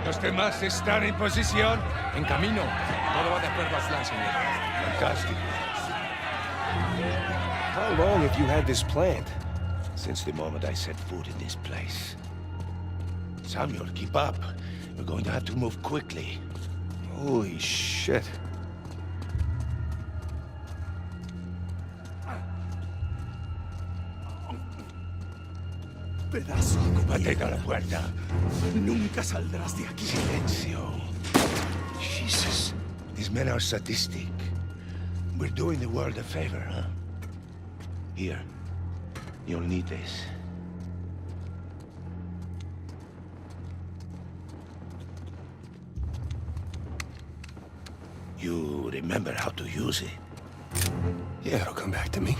¿Los demás están en posición? En camino. Todo va de acuerdo al plan, señor. Fantástico. How long have you had this planned? Since the moment I set foot in this place. Samuel, keep up. We're going to have to move quickly. Holy shit. Pedazo de Mantén a la puerta. Nunca saldrás de aquí. Silencio. Jesus. These men are sadistic. We're doing the world a favor, huh? Here. You'll need this. You remember how to use it? Yeah, it'll come back to me.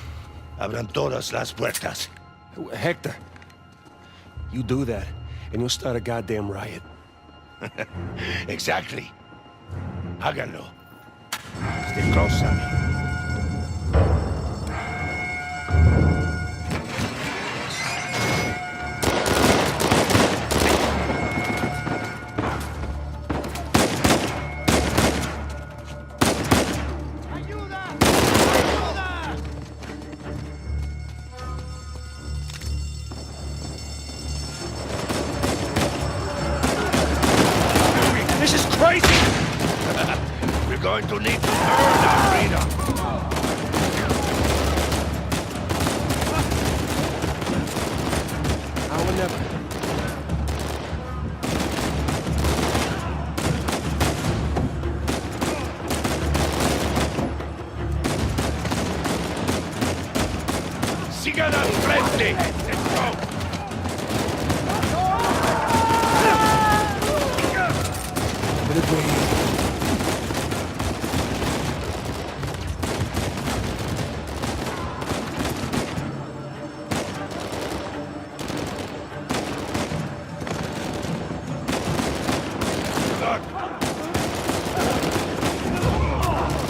Abran todas las puertas. Hector, you do that, and you'll start a goddamn riot. Exactly. Háganlo. Stay close, Sammy. This is crazy! We're going to need to earn our freedom. Now or never. Sigan al frente! Let's go!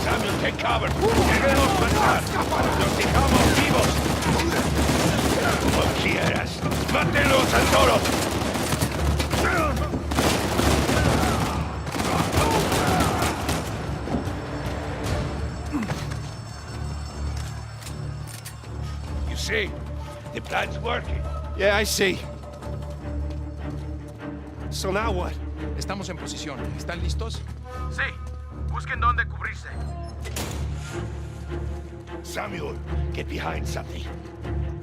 Samuel, take cover. Déjenos pasar. Los dejamos vivos. Como quieras. Mátenlos al toro. You see, the plan's working. Yeah, I see. So now what? Estamos en posición. ¿Están listos? Sí. Busquen dónde cubrirse. Samuel, get behind something.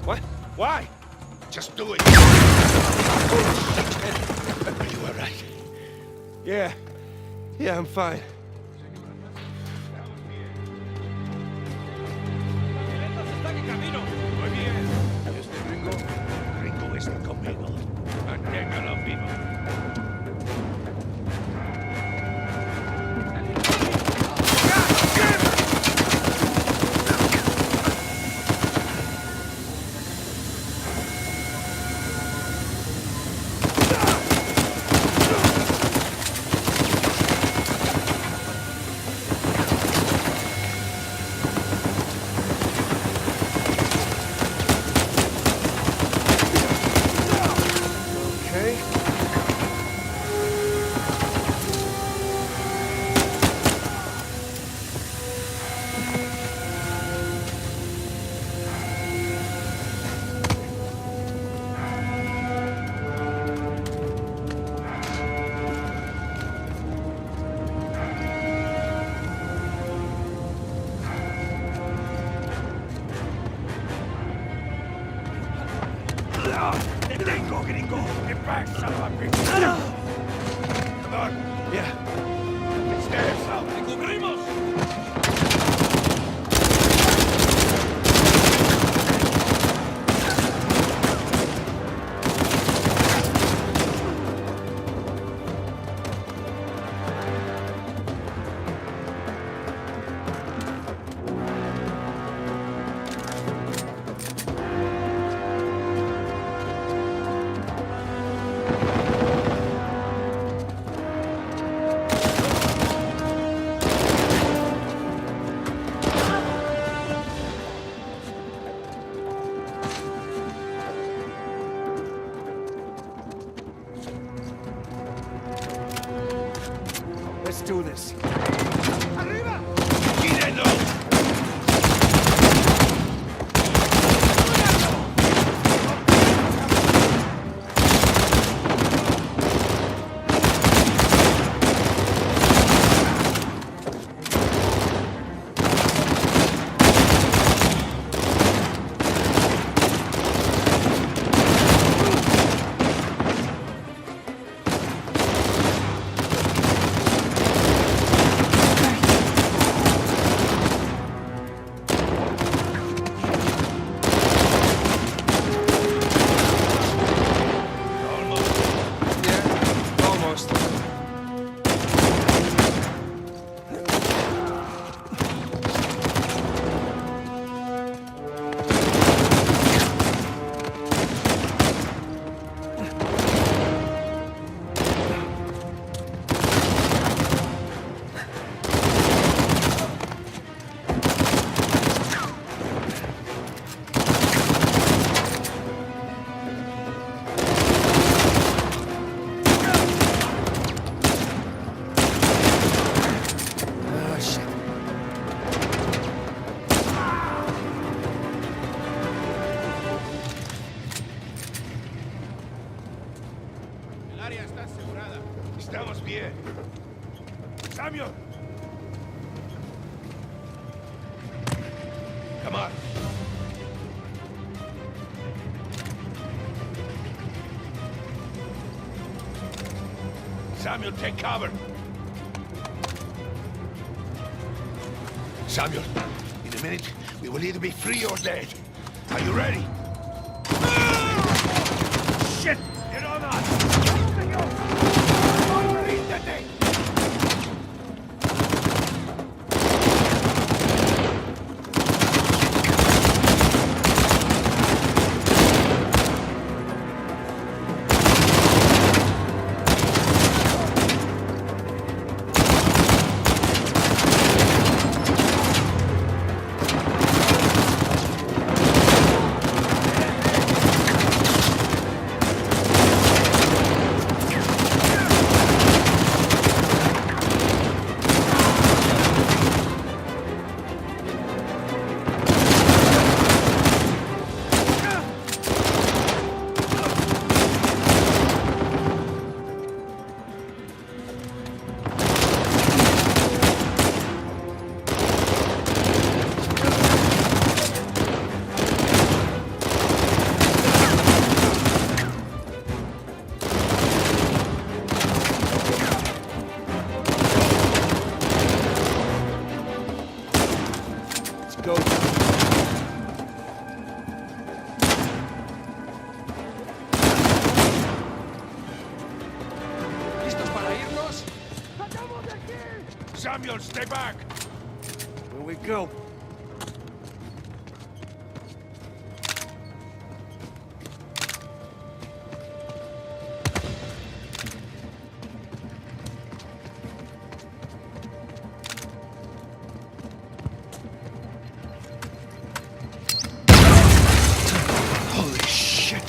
What? Why? Just do it. Are you all right? Yeah. Yeah, I'm fine. Muy bien. ¿Y este Ringo? Ringo está conmigo. Manténgalo vivo. Okay. Te tengo, gringo. Get back, son of a bitch. Come on. Yeah. Stairs out. ¡Te cubrimos! Let's do this. ¡Tírenlo! Yeah, almost. Ah, shit. El área está asegurada. Estamos bien. Samuel! Come on. Samuel, take cover. Samuel, in a minute, we will either be free or dead. Are you ready? Shit! Get on us! Olvídate! Let's go. ¿Listos para irnos? Samuel, stay back! Here we go. Holy shit!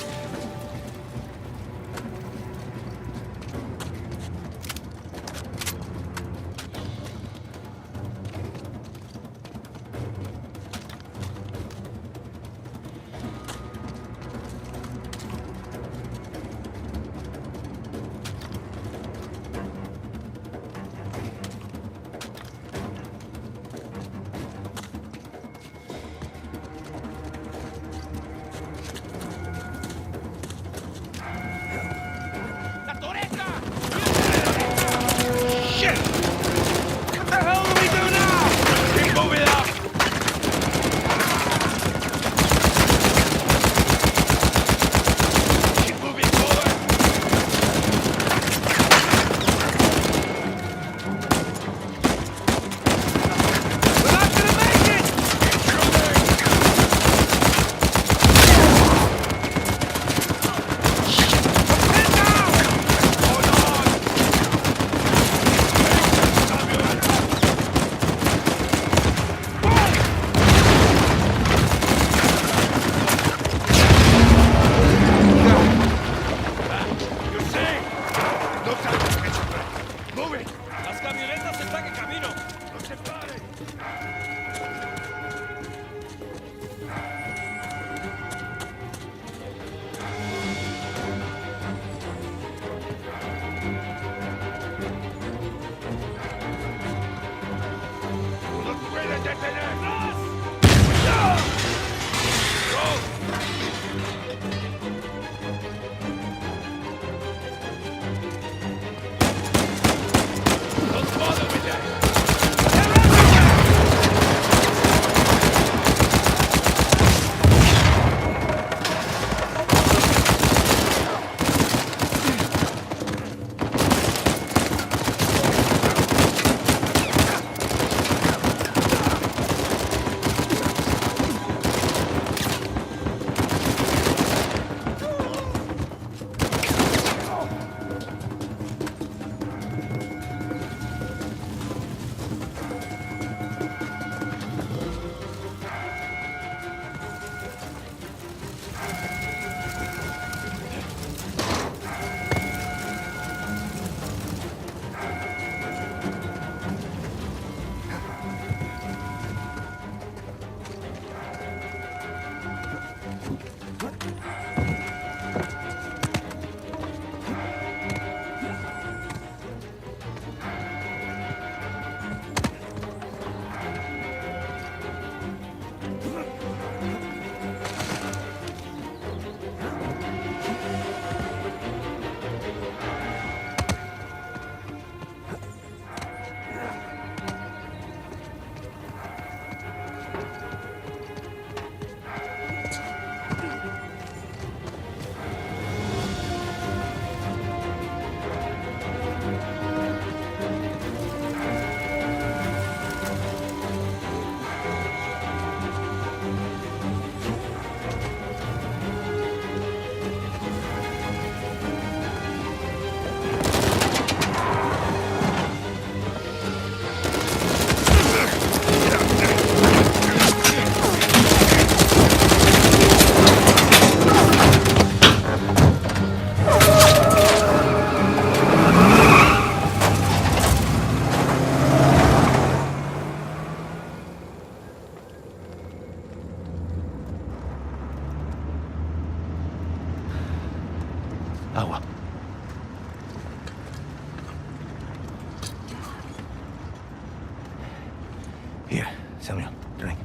Samuel, drink.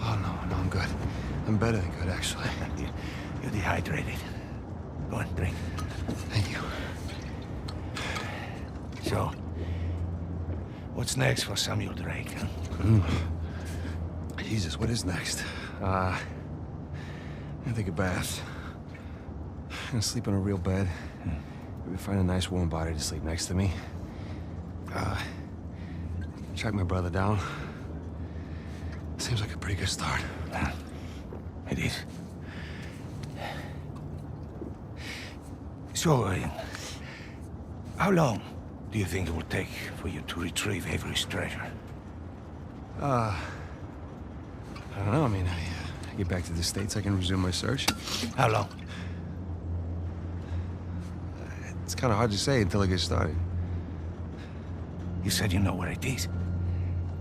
Oh, no, I'm good. I'm better than good, actually. You're dehydrated. Go on, drink. Thank you. So, what's next for Samuel Drake, huh? Jesus, what is next? I'm gonna take a bath. I'm gonna sleep in a real bed. Maybe find a nice warm body to sleep next to me. Track my brother down. Seems like a pretty good start. It is. So, how long do you think it will take for you to retrieve Avery's treasure? I don't know. I mean, I get back to the States, I can resume my search. How long? It's kind of hard to say until I get started. You said you know where it is.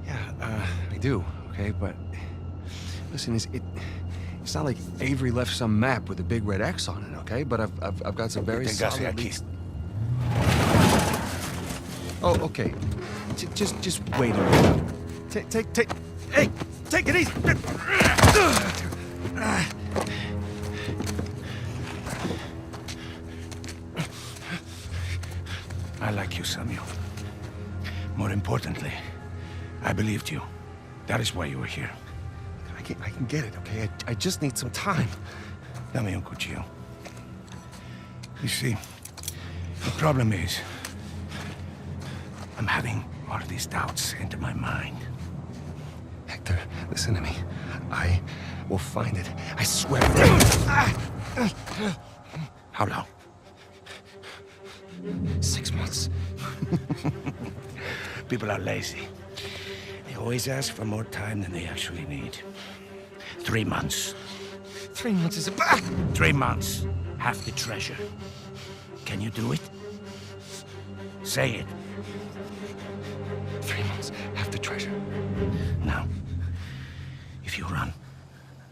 Yeah, I do, okay? But listen, it's not like Avery left some map with a big red X on it, okay? But I've got some very solid leads. Oh, okay. Just wait a minute. Hey, take it easy. I like you, Samuel. More importantly, I believed you. That is why you were here. I can get it, okay? I just need some time. Dame un cuchillo. You see, the problem is, I'm having all these doubts into my mind. Hector, listen to me. I will find it. I swear. How long? 6 months. People are lazy. They always ask for more time than they actually need. 3 months. 3 months is a... 3 months. Half the treasure. Can you do it? Say it. 3 months, half the treasure. Now, if you run,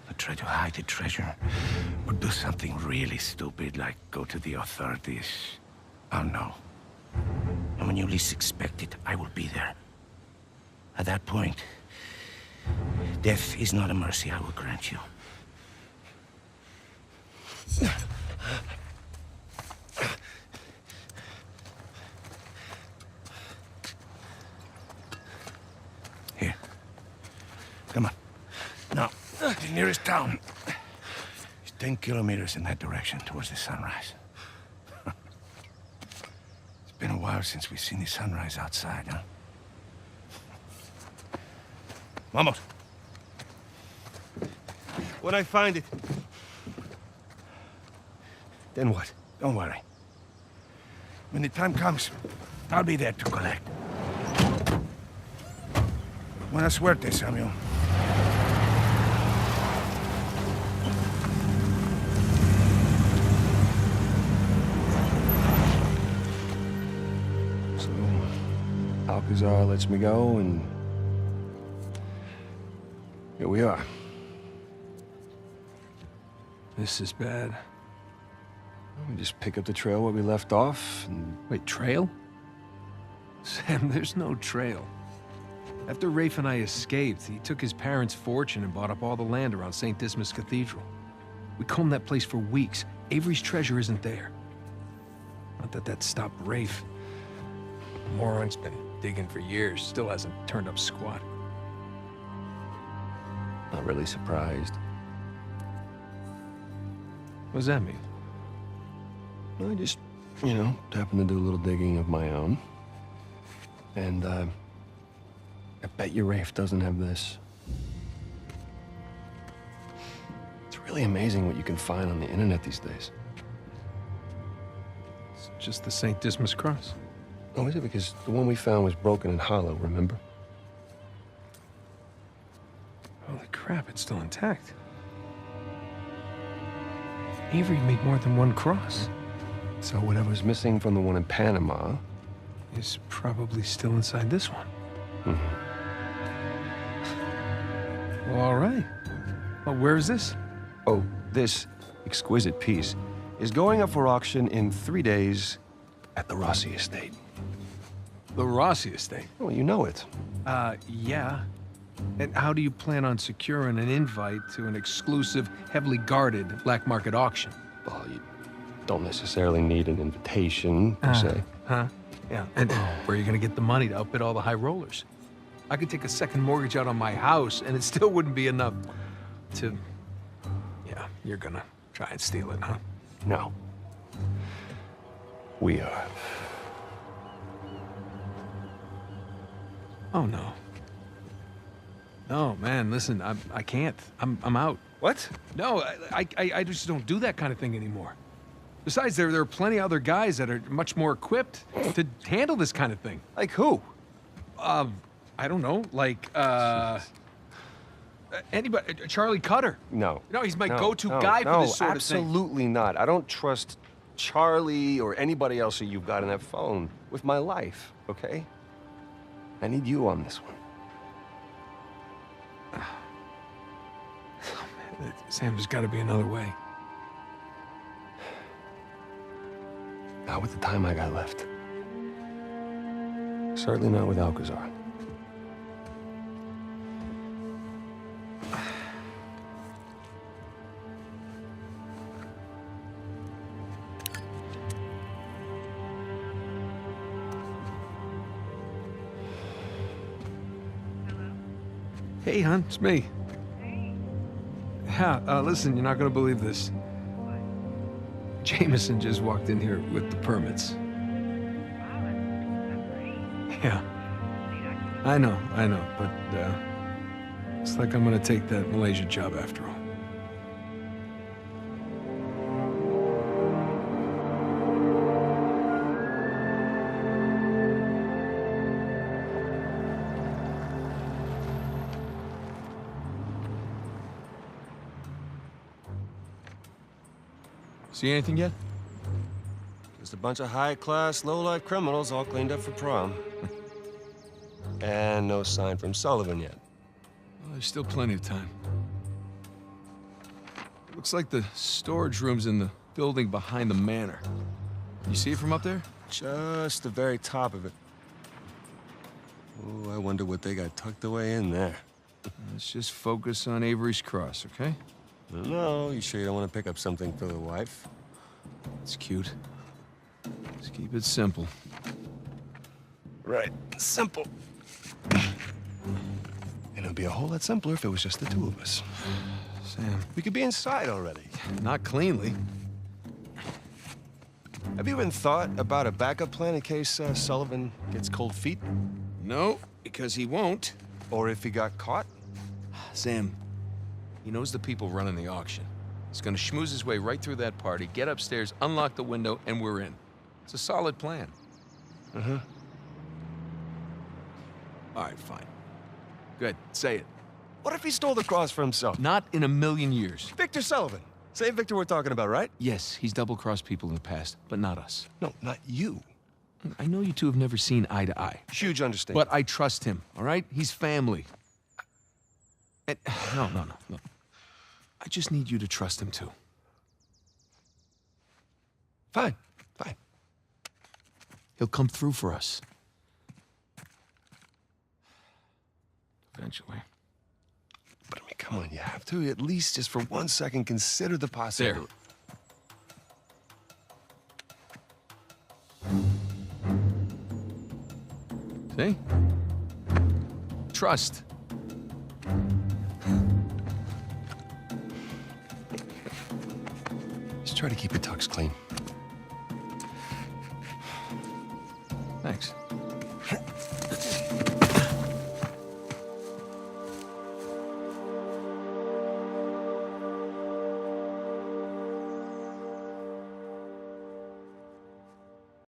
or try to hide the treasure, or do something really stupid like go to the authorities, I'll know. And when you least expect it, I will be there. At that point, death is not a mercy I will grant you. Here. Come on. Now, the nearest town is 10 kilometers in that direction towards the sunrise. It's been a while since we've seen the sunrise outside, huh? Vamos. When I find it... Then what? Don't worry. When the time comes, I'll be there to collect. Buena suerte, Samuel. So, Alcazar lets me go, and... here we are. This is bad. We just pick up the trail where we left off, and... Wait, trail? Sam, there's no trail. After Rafe and I escaped, he took his parents' fortune and bought up all the land around St. Dismas Cathedral. We combed that place for weeks. Avery's treasure isn't there. Not that that stopped Rafe. The moron's been digging for years, still hasn't turned up squat. Not really surprised. What does that mean? I just, you know, happened to do a little digging of my own. And, I bet you Rafe doesn't have this. It's really amazing what you can find on the internet these days. It's just the St. Dismas cross. Oh, is it? Because the one we found was broken and hollow, remember? Holy crap, it's still intact. Avery made more than one cross. So whatever's missing from the one in Panama... is probably still inside this one. Well, all right. Well, where is this? Oh, this exquisite piece is going up for auction in 3 days at the Rossi estate. The Rossi estate. Oh, you know it. Yeah. And how do you plan on securing an invite to an exclusive, heavily guarded black market auction? Well, you don't necessarily need an invitation, per se. Huh? Yeah. And where are you going to get the money to outbid all the high rollers? I could take a second mortgage out on my house, and it still wouldn't be enough to... Yeah, you're gonna try and steal it, huh? No. We are. Oh, no. No, man, listen, I can't. I'm out. What? No, I just don't do that kind of thing anymore. Besides, there are plenty of other guys that are much more equipped to handle this kind of thing. Like who? I don't know, like, anybody, Charlie Cutter. No. No, he's my No, go-to no, guy for no, this sort of thing. absolutely not. I don't trust Charlie or anybody else that you've got on that phone with my life, okay? I need you on this one. Sam, there's got to be another way. Not with the time I got left. Certainly not with Alcazar. Hey, hon, it's me. Yeah, listen, you're not gonna believe this. Jameson just walked in here with the permits. Yeah. I know, but, it's like I'm gonna take that Malaysia job after all. See anything yet? Just a bunch of high-class, low-life criminals all cleaned up for prom. And no sign from Sullivan yet. Well, there's still plenty of time. Looks like the storage room's in the building behind the manor. You see it from up there? Just the very top of it. Oh, I wonder what they got tucked away in there. Let's just focus on Avery's Cross, okay? No, you sure you don't want to pick up something for the wife? It's cute. Just keep it simple. Right. Simple. And it'd be a whole lot simpler if it was just the two of us. Sam. We could be inside already. Not cleanly. Have you even thought about a backup plan in case Sullivan gets cold feet? No, because he won't. Or if he got caught? Sam, he knows the people running the auction. He's gonna schmooze his way right through that party, get upstairs, unlock the window, and we're in. It's a solid plan. Uh-huh. All right, fine. Good, say it. What if he stole the cross for himself? Not in a million years. Victor Sullivan. Same Victor we're talking about, right? Yes, he's double-crossed people in the past, but not us. No, not you. I know you two have never seen eye to eye. Huge understanding. But I trust him, all right? He's family. And, no. I just need you to trust him, too. Fine. He'll come through for us. Eventually. But I mean, come on, you have to at least just for 1 second consider the possibility. See? Trust. Just try to keep your tux clean. Thanks.